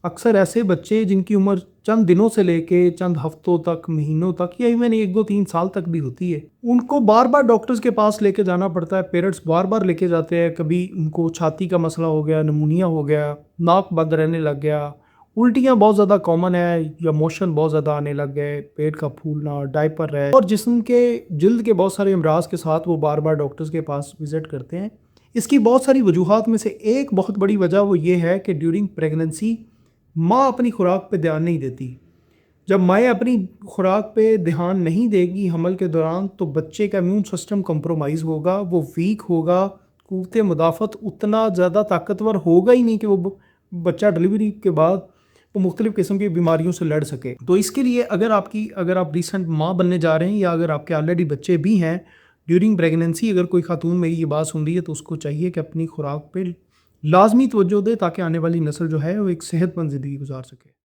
اکثر ایسے بچے جن کی عمر چند دنوں سے لے کے چند ہفتوں تک، مہینوں تک یا ایون 1 2 3 سال تک بھی ہوتی ہے، ان کو بار بار ڈاکٹرز کے پاس لے کے جانا پڑتا ہے. پیرنٹس بار بار لے کے جاتے ہیں. کبھی ان کو چھاتی کا مسئلہ ہو گیا، نمونیا ہو گیا، ناک بند رہنے لگ گیا، الٹیاں بہت زیادہ کامن ہے، یا موشن بہت زیادہ آنے لگ گئے، پیٹ کا پھولنا، ڈائپر ہے، اور جسم کے جلد کے بہت سارے امراض کے ساتھ وہ بار بار ڈاکٹرز کے پاس وزٹ کرتے ہیں. اس کی بہت ساری وجوہات میں سے ایک بہت بڑی وجہ وہ یہ ہے کہ ڈیورنگ پریگننسی ماں اپنی خوراک پہ دھیان نہیں دیتی. جب مائیں اپنی خوراک پہ دھیان نہیں دے گی حمل کے دوران، تو بچے کا امیون سسٹم کمپرومائز ہوگا، وہ ویک ہوگا، قوت مدافعت اتنا زیادہ طاقتور ہوگا ہی نہیں کہ وہ بچہ ڈلیوری کے بعد وہ مختلف قسم کی بیماریوں سے لڑ سکے. تو اس کے لیے اگر آپ ریسنٹ ماں بننے جا رہے ہیں، یا اگر آپ کے آلریڈی بچے بھی ہیں، ڈیورنگ پریگننسی اگر کوئی خاتون میری یہ بات سن رہی ہے، تو اس کو چاہیے کہ اپنی خوراک پہ لازمی توجہ دے، تاکہ آنے والی نسل جو ہے وہ ایک صحت مند زندگی گزار سکے.